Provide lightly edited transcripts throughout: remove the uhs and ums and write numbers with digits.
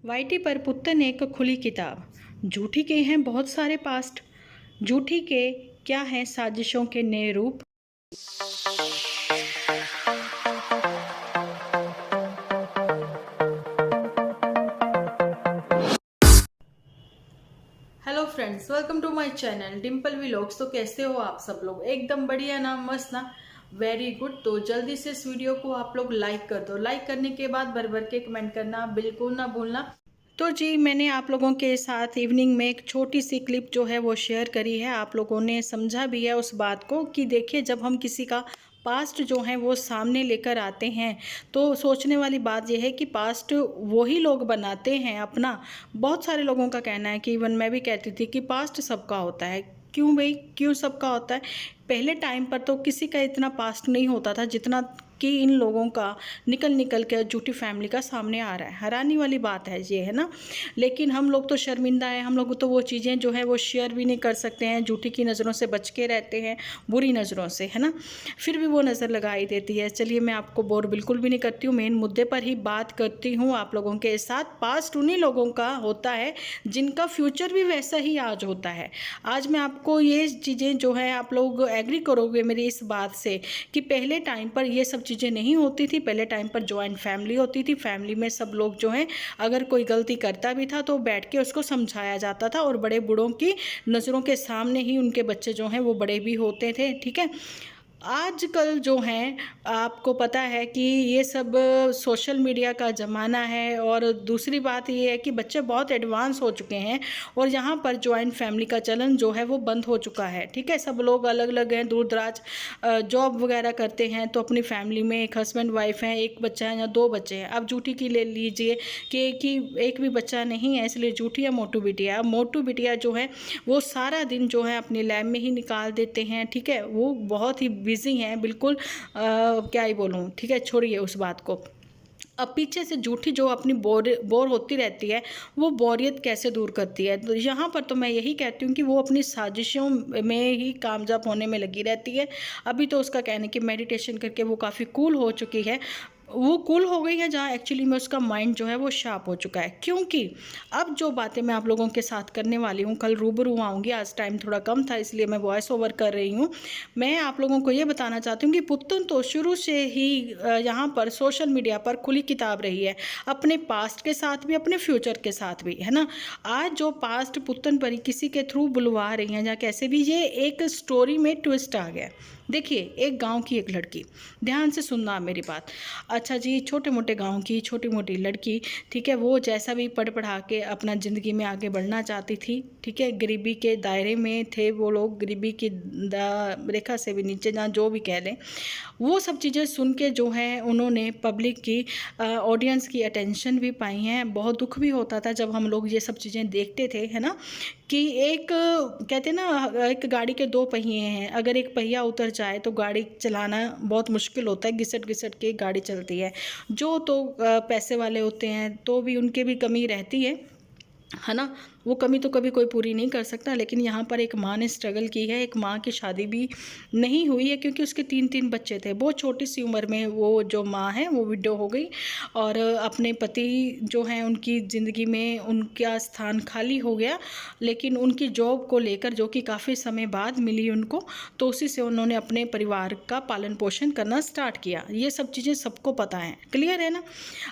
YT पर पुत्तन एक खुली किताब। झूठी के हैं बहुत सारे पास्ट। झूठी के क्या हैं साजिशों के नए रूप। Hello friends, welcome to my channel Dimple vlogs. तो कैसे हो आप सब लोग? एकदम बढ़िया ना, मस्त ना, वेरी गुड। तो जल्दी से इस वीडियो को आप लोग लाइक कर दो। लाइक करने के बाद भर भर के कमेंट करना बिल्कुल ना भूलना। तो जी, मैंने आप लोगों के साथ इवनिंग में एक छोटी सी क्लिप जो है वो शेयर करी है। आप लोगों ने समझा भी है उस बात को कि देखिए, जब हम किसी का पास्ट जो है वो सामने लेकर आते हैं तो सोचने वाली बात यह है कि पास्ट वही लोग बनाते हैं अपना। बहुत सारे लोगों का कहना है कि इवन मैं भी कहती थी कि पास्ट सबका होता है। क्यों भाई, क्यों सबका होता है? पहले टाइम पर तो किसी का इतना पास्ट नहीं होता था जितना कि इन लोगों का निकल निकल के झूठी फैमिली का सामने आ रहा है। हैरानी वाली बात है ये, है ना। लेकिन हम लोग तो शर्मिंदा हैं, हम लोग तो वो चीज़ें जो है वो शेयर भी नहीं कर सकते हैं। झूठी की नज़रों से बच के रहते हैं, बुरी नज़रों से, है ना। फिर भी वो नज़र लगाई देती है। चलिए, मैं आपको बोर बिल्कुल भी नहीं करती हूँ, मेन मुद्दे पर ही बात करती हूँ आप लोगों के साथ। पास्ट उन्हीं लोगों का होता है जिनका फ्यूचर भी वैसा ही आज होता है। आज मैं आपको ये चीज़ें जो है, आप लोग एग्री करोगे मेरी इस बात से कि पहले टाइम पर ये सब चीज़ें नहीं होती थी। पहले टाइम पर जॉइंट फैमिली होती थी। फैमिली में सब लोग जो हैं, अगर कोई गलती करता भी था तो बैठ के उसको समझाया जाता था और बड़े बूढ़ों की नज़रों के सामने ही उनके बच्चे जो हैं वो बड़े भी होते थे। ठीक है। आजकल जो हैं, आपको पता है कि ये सब सोशल मीडिया का ज़माना है। और दूसरी बात ये है कि बच्चे बहुत एडवांस हो चुके हैं और यहाँ पर जॉइंट फैमिली का चलन जो है वो बंद हो चुका है। ठीक है। सब लोग अलग अलग हैं, दूर दराज जॉब वगैरह करते हैं, तो अपनी फैमिली में एक हस्बैंड वाइफ हैं, एक बच्चा है या दो बच्चे हैं। अब झूठी की ले लीजिए कि एक भी बच्चा नहीं है, इसलिए झूठी या मोटू बिटिया। अब मोटू बिटिया जो है वो सारा दिन जो है अपनी लैब में ही निकाल देते हैं। ठीक है। वो बहुत ही बिजी हैं, बिल्कुल क्या ही बोलूँ। ठीक है, छोड़िए उस बात को। अब पीछे से झूठी जो अपनी बोर होती रहती है, वो बोरियत कैसे दूर करती है? तो यहाँ पर तो मैं यही कहती हूँ कि वो अपनी साजिशों में ही कामयाब होने में लगी रहती है। अभी तो उसका कहना है कि मेडिटेशन करके वो काफ़ी कूल हो चुकी है। वो कूल हो गई है जहाँ एक्चुअली में उसका माइंड जो है वो शार्प हो चुका है। क्योंकि अब जो बातें मैं आप लोगों के साथ करने वाली हूँ, कल रूबरू आऊँगी। आज टाइम थोड़ा कम था इसलिए मैं वॉइस ओवर कर रही हूँ। मैं आप लोगों को ये बताना चाहती हूँ कि पुत्तन तो शुरू से ही यहाँ पर सोशल मीडिया पर खुली किताब रही है, अपने पास्ट के साथ भी, अपने फ्यूचर के साथ भी, है ना। आज जो पास्ट पुत्तन पर किसी के थ्रू बुलवा रही हैं या कैसे भी, ये एक स्टोरी में ट्विस्ट आ गया। देखिए, एक गांव की एक लड़की, ध्यान से सुनना मेरी बात। अच्छा जी, छोटे मोटे गांव की छोटी मोटी लड़की, ठीक है, वो जैसा भी पढ़ पढ़ा के अपना ज़िंदगी में आगे बढ़ना चाहती थी। ठीक है। गरीबी के दायरे में थे वो लोग, गरीबी की रेखा से भी नीचे, जहाँ जो भी कह लें। वो सब चीज़ें सुन के जो है उन्होंने पब्लिक की, ऑडियंस की अटेंशन भी पाई हैं। बहुत दुख भी होता था जब हम लोग ये सब चीज़ें देखते थे, है ना। कि एक कहते हैं ना, एक गाड़ी के दो पहिए हैं, अगर एक पहिया उतर जाए तो गाड़ी चलाना बहुत मुश्किल होता है, घिसट घिसट के गाड़ी चलती है। जो तो पैसे वाले होते हैं तो भी उनके भी कमी रहती है ना। वो कमी तो कभी कोई पूरी नहीं कर सकता। लेकिन यहाँ पर एक माँ ने स्ट्रगल की है। एक माँ की शादी भी नहीं हुई है क्योंकि उसके 3 बच्चे थे। बहुत छोटी सी उम्र में वो जो माँ है वो विडो हो गई और अपने पति जो हैं उनकी ज़िंदगी में उनका स्थान खाली हो गया। लेकिन उनकी जॉब को लेकर, जो कि काफ़ी समय बाद मिली उनको, तो उसी से उन्होंने अपने परिवार का पालन पोषण करना स्टार्ट किया। ये सब चीज़ें सबको पता है, क्लियर है ना।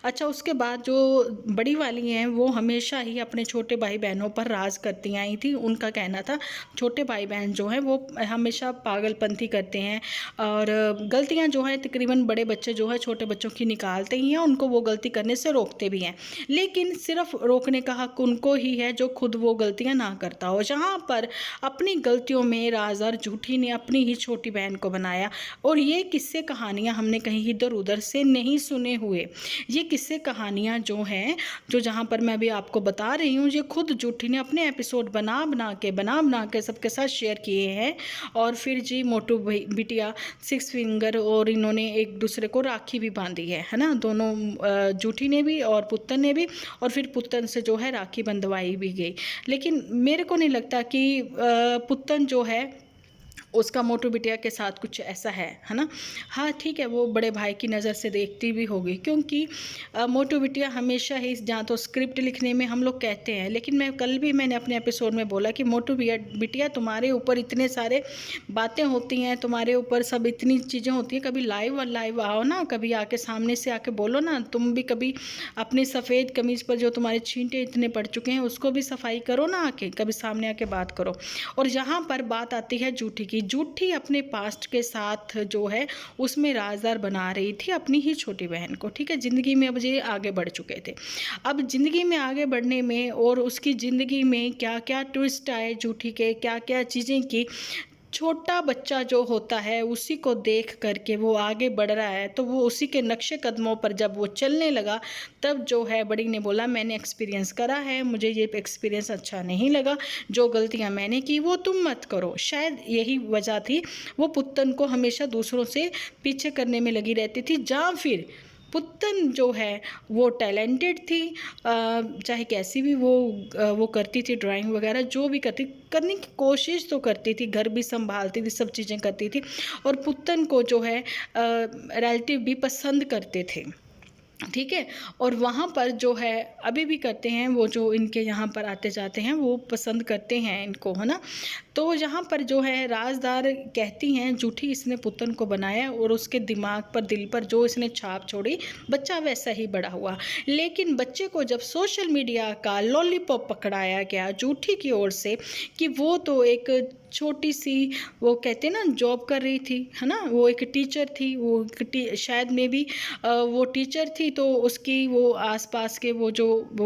अच्छा, उसके बाद जो बड़ी वाली हैं वो हमेशा ही अपने छोटे भाई बहनों पर राज करती आई थी। उनका कहना था छोटे भाई बहन जो हैं वो हमेशा पागलपंती करते हैं और गलतियां जो है तकरीबन बड़े बच्चे जो है छोटे बच्चों की निकालते ही हैं, उनको वो गलती करने से रोकते भी हैं। लेकिन सिर्फ रोकने का हक उनको ही है जो खुद वो गलतियां ना करता हो। जहाँ पर अपनी गलतियों में राज़दार झूठी ने अपनी ही छोटी बहन को बनाया। और ये किस्से कहानियाँ हमने कहीं इधर उधर से नहीं सुने हुए। ये किस्से कहानियाँ जो हैं, जो जहाँ पर मैं भी आपको बता रही हूँ, ये खुद झूठी ने अपने एपिसोड बना बना के सबके साथ शेयर किए हैं। और फिर जी मोटू बिटिया, सिक्स फिंगर, और इन्होंने एक दूसरे को राखी भी बांधी है ना। दोनों झूठी ने भी और पुत्तन ने भी। और फिर पुत्तन से जो है राखी बंधवाई भी गई। लेकिन मेरे को नहीं लगता कि पुत्तन जो है उसका मोटू बिटिया के साथ कुछ ऐसा है ना। हाँ ठीक है, वो बड़े भाई की नज़र से देखती भी होगी, क्योंकि मोटू बिटिया हमेशा ही, जहाँ तो स्क्रिप्ट लिखने में हम लोग कहते हैं, लेकिन मैंने अपने एपिसोड में बोला कि मोटू बिटिया तुम्हारे ऊपर इतने सारे बातें होती हैं, तुम्हारे ऊपर सब इतनी चीज़ें होती हैं, कभी लाइव आओ ना, कभी आके सामने से आके बोलो ना, तुम भी कभी अपनी सफ़ेद कमीज़ पर जो तुम्हारे छींटे इतने पड़ चुके हैं उसको भी सफाई करो ना, आके कभी सामने आके बात करो। और यहाँ पर बात आती है जूठी की। जूठी अपने पास्ट के साथ जो है उसमें राजदार बना रही थी अपनी ही छोटी बहन को, ठीक है। ज़िंदगी में अब ये आगे बढ़ चुके थे। अब ज़िंदगी में आगे बढ़ने में और उसकी ज़िंदगी में क्या क्या ट्विस्ट आए, जूठी के क्या क्या चीज़ें की, छोटा बच्चा जो होता है उसी को देख करके वो आगे बढ़ रहा है, तो वो उसी के नक्शे कदमों पर जब वो चलने लगा, तब जो है बड़ी ने बोला मैंने एक्सपीरियंस करा है, मुझे ये एक्सपीरियंस अच्छा नहीं लगा, जो गलतियां मैंने की वो तुम मत करो। शायद यही वजह थी वो पुत्तन को हमेशा दूसरों से पीछे करने में लगी रहती थी, या फिर पुत्तन जो है वो टैलेंटेड थी, चाहे कैसी भी वो करती थी, ड्राइंग वगैरह जो भी करने की कोशिश तो करती थी, घर भी संभालती थी, सब चीज़ें करती थी, और पुत्तन को जो है रिलेटिव भी पसंद करते थे, ठीक है। और वहाँ पर जो है अभी भी करते हैं, वो जो इनके यहाँ पर आते जाते हैं वो पसंद करते हैं इनको, है ना। तो यहाँ पर जो है राजदार कहती हैं जूठी इसने पुत्तन को बनाया और उसके दिमाग पर, दिल पर जो इसने छाप छोड़ी, बच्चा वैसा ही बड़ा हुआ। लेकिन बच्चे को जब सोशल मीडिया का लॉलीपॉप पकड़ाया गया जूठी की ओर से कि वो तो एक छोटी सी, वो कहते हैं ना, जॉब कर रही थी, है ना, वो एक टीचर थी, वो शायद में भी वो टीचर थी, तो उसकी वो आसपास के वो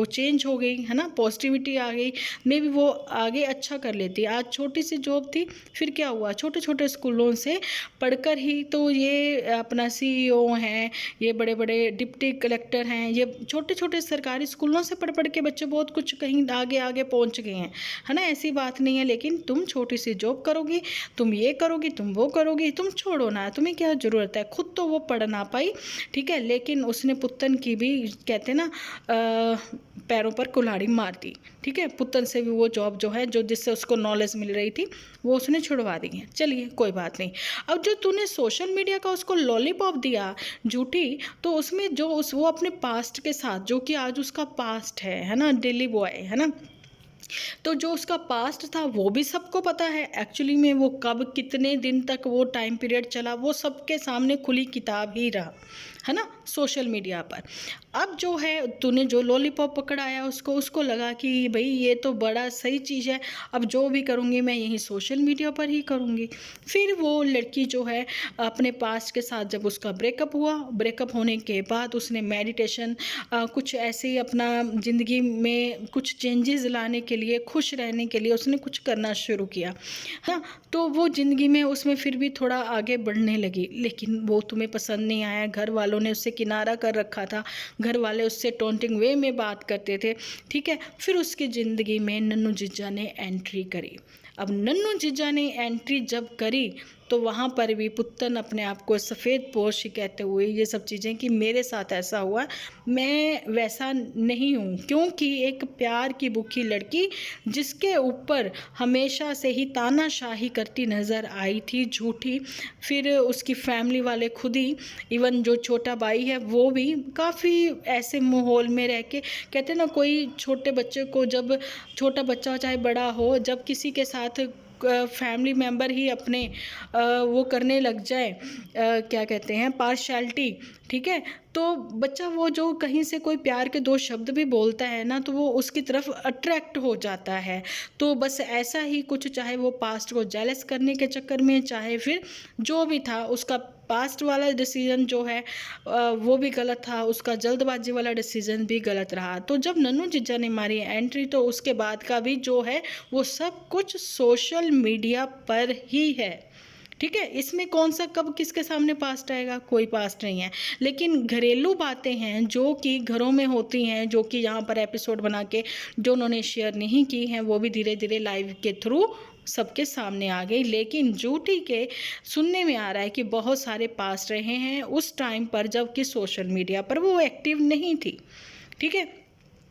चेंज हो गई, है ना, पॉजिटिविटी आ गई, मे भी वो आगे अच्छा कर लेती। आज छोटी सी जॉब थी, फिर क्या हुआ, छोटे छोटे स्कूलों से पढ़कर ही तो ये अपना CEO हैं, ये बड़े बड़े डिप्टी कलेक्टर हैं, ये छोटे छोटे सरकारी स्कूलों से पढ़ के बच्चे बहुत कुछ कहीं आगे आगे पहुंच गए हैं, है ना। ऐसी बात नहीं है, लेकिन तुम छोटी सी जॉब करोगी, तुम ये करोगी, तुम वो करोगी, तुम छोड़ो ना, तुम्हें क्या ज़रूरत है। खुद तो वो पढ़ ना पाई, ठीक है, लेकिन उसने पुत्तन की भी, कहते ना, पैरों पर कुल्हाड़ी मार दी, ठीक है। पुत्तन से भी वो जॉब जो है, जो जिससे उसको नॉलेज मिल रही थी, वो उसने छुड़वा दी है। चलिए कोई बात नहीं। अब जो तूने सोशल मीडिया का उसको लॉलीपॉप दिया झूठी, तो उसमें जो वो अपने पास्ट के साथ, जो कि आज उसका पास्ट है ना, दिल्ली बॉय, है ना, तो जो उसका पास्ट था वो भी सबको पता है। एक्चुअली में वो कब कितने दिन तक वो टाइम पीरियड चला, वो सबके सामने खुली किताब ही रहा, है ना, सोशल मीडिया पर। अब जो है तूने जो लॉलीपॉप पकड़ाया उसको लगा कि भाई ये तो बड़ा सही चीज़ है, अब जो भी करूँगी मैं यही सोशल मीडिया पर ही करूँगी। फिर वो लड़की जो है अपने पास्ट के साथ, जब उसका ब्रेकअप हुआ, ब्रेकअप होने के बाद उसने मेडिटेशन, कुछ ऐसे ही अपना ज़िंदगी में कुछ चेंजेस लाने के लिए, खुश रहने के लिए उसने कुछ करना शुरू किया, हाँ। तो वो ज़िंदगी में उसमें फिर भी थोड़ा आगे बढ़ने लगी, लेकिन वो तुम्हें पसंद नहीं आया, घर वालों ने उससे किनारा कर रखा था, घर वाले उससे टॉन्टिंग वे में बात करते थे, ठीक है। फिर उसकी ज़िंदगी में नन्नू जीजा ने एंट्री करी। अब नन्नू जीजा ने एंट्री जब करी तो वहाँ पर भी पुत्तन अपने आप को सफ़ेद पोश कहते हुए ये सब चीज़ें कि मेरे साथ ऐसा हुआ, मैं वैसा नहीं हूँ, क्योंकि एक प्यार की भूखी लड़की जिसके ऊपर हमेशा से ही तानाशाही करती नज़र आई थी झूठी। फिर उसकी फैमिली वाले खुद ही, इवन जो छोटा भाई है वो भी काफ़ी ऐसे माहौल में रह के, कहते ना, कोई छोटे बच्चे को, जब छोटा बच्चा हो चाहे बड़ा हो, जब किसी के साथ फैमिली मेम्बर ही अपने वो करने लग जाए, क्या कहते हैं, पार्शियलिटी, ठीक है, तो बच्चा वो जो कहीं से कोई प्यार के दो शब्द भी बोलता है ना, तो वो उसकी तरफ अट्रैक्ट हो जाता है। तो बस ऐसा ही कुछ, चाहे वो पास्ट को जेलस करने के चक्कर में, चाहे फिर जो भी था, उसका पास्ट वाला डिसीजन जो है वो भी गलत था, उसका जल्दबाजी वाला डिसीजन भी गलत रहा। तो जब नन्नू जीजा ने मारी एंट्री, तो उसके बाद का भी जो है वो सब कुछ सोशल मीडिया पर ही है, ठीक है। इसमें कौन सा कब किसके सामने पास्ट आएगा, कोई पास्ट नहीं है। लेकिन घरेलू बातें हैं जो कि घरों में होती हैं, जो कि यहाँ पर एपिसोड बना के जो उन्होंने शेयर नहीं की हैं, वो भी धीरे धीरे लाइव के थ्रू सबके सामने आ गई। लेकिन झूठी के सुनने में आ रहा है कि बहुत सारे पास्ट रहे हैं उस टाइम पर जबकि सोशल मीडिया पर वो एक्टिव नहीं थी, ठीक है।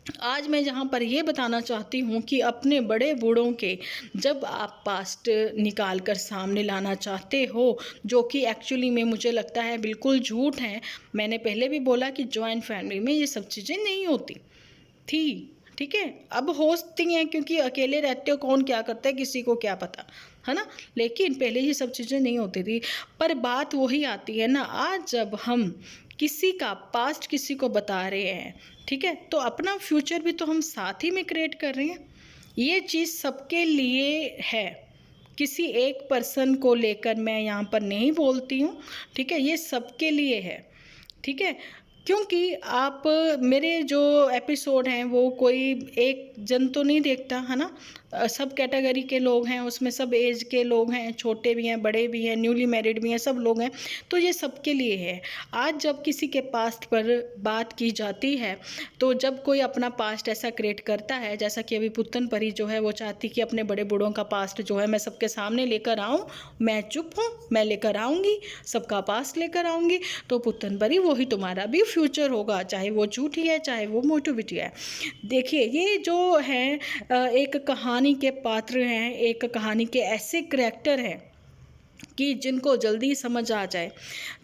आज मैं यहाँ पर ये बताना चाहती हूँ कि अपने बड़े बूढ़ों के जब आप पास्ट निकाल कर सामने लाना चाहते हो, जो कि एक्चुअली में मुझे लगता है बिल्कुल झूठ है। मैंने पहले भी बोला कि जॉइंट फैमिली में ये सब चीज़ें नहीं होती थी, ठीक है। अब होती हैं क्योंकि अकेले रहते हो, कौन क्या करता है किसी को क्या पता, है ना। लेकिन पहले ये सब चीज़ें नहीं होती थी। पर बात वही आती है ना, आज जब हम किसी का पास्ट किसी को बता रहे हैं, ठीक है, तो अपना फ्यूचर भी तो हम साथ ही में क्रिएट कर रहे हैं। ये चीज़ सबके लिए है, किसी एक पर्सन को लेकर मैं यहाँ पर नहीं बोलती हूँ, ठीक है। ये सबके लिए है, ठीक है। क्योंकि आप मेरे जो एपिसोड हैं वो कोई एक जन तो नहीं देखता, है ना। सब कैटेगरी के लोग हैं उसमें, सब एज के लोग हैं, छोटे भी हैं, बड़े भी हैं, न्यूली मैरिड भी हैं, सब लोग हैं। तो ये सबके लिए है। आज जब किसी के पास्ट पर बात की जाती है, तो जब कोई अपना पास्ट ऐसा क्रिएट करता है, जैसा कि अभी पुत्तन परी जो है वो चाहती कि अपने बड़े बूढ़ों का पास्ट जो है मैं सबके सामने लेकर आऊँ, मैं चुप हूँ, मैं लेकर आऊँगी, सबका पास्ट लेकर आऊँगी। तो पुत्तन परी वही तुम्हारा भी फ्यूचर होगा, चाहे वो झूठी है चाहे वो मोटिविटी है। देखिए ये जो है एक कहानी के पात्र हैं, एक कहानी के ऐसे करैक्टर हैं कि जिनको जल्दी समझ आ जाए,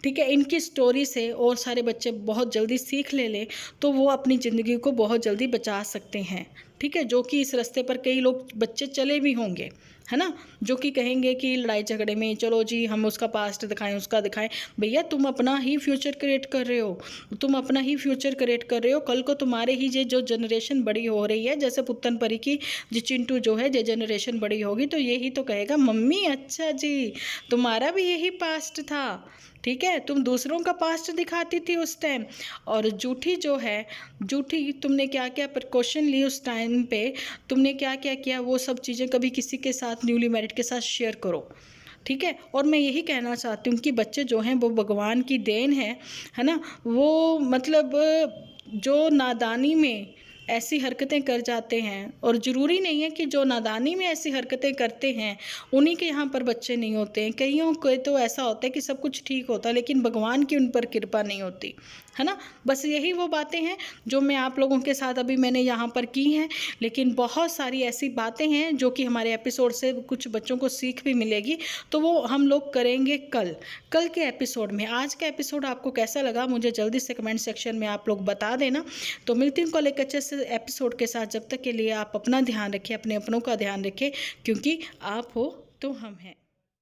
ठीक है। इनकी स्टोरी से और सारे बच्चे बहुत जल्दी सीख ले तो वो अपनी ज़िंदगी को बहुत जल्दी बचा सकते हैं, ठीक है। जो कि इस रास्ते पर कई लोग बच्चे चले भी होंगे, है ना, जो कि कहेंगे कि लड़ाई झगड़े में चलो जी हम उसका पास्ट दिखाएं, उसका दिखाएं। भैया तुम अपना ही फ्यूचर क्रिएट कर रहे हो, तुम अपना ही फ्यूचर क्रिएट कर रहे हो। कल को तुम्हारे ही जो जनरेशन बड़ी हो रही है, जैसे पुत्तन परी की जी चिंटू जो है, जो जनरेशन बड़ी होगी तो यही तो कहेगा मम्मी अच्छा जी तुम्हारा भी यही पास्ट था, ठीक है। तुम दूसरों का पास्ट दिखाती थी उस टाइम। और झूठी जो है, झूठी तुमने क्या क्या प्रिकॉशन ली उस टाइम पे, तुमने क्या क्या किया, वो सब चीज़ें कभी किसी के साथ न्यूली मैरिड के साथ शेयर करो, ठीक है। और मैं यही कहना चाहती हूँ कि बच्चे जो हैं वो भगवान की देन है ना। वो मतलब जो नादानी में ऐसी हरकतें कर जाते हैं, और ज़रूरी नहीं है कि जो नादानी में ऐसी हरकतें करते हैं उन्हीं के यहाँ पर बच्चे नहीं होते हैं। कईयों को तो ऐसा होता है कि सब कुछ ठीक होता है लेकिन भगवान की उन पर कृपा नहीं होती, है ना। बस यही वो बातें हैं जो मैं आप लोगों के साथ अभी मैंने यहाँ पर की हैं। लेकिन बहुत सारी ऐसी बातें हैं जो कि हमारे एपिसोड से कुछ बच्चों को सीख भी मिलेगी, तो वो हम लोग करेंगे कल के एपिसोड में। आज का एपिसोड आपको कैसा लगा मुझे जल्दी से कमेंट सेक्शन में आप लोग बता देना। तो मिलती हूँ कल एक अच्छे से एपिसोड के साथ। जब तक के लिए आप अपना ध्यान रखें, अपने अपनों का ध्यान रखें, क्योंकि आप हो तो हम हैं।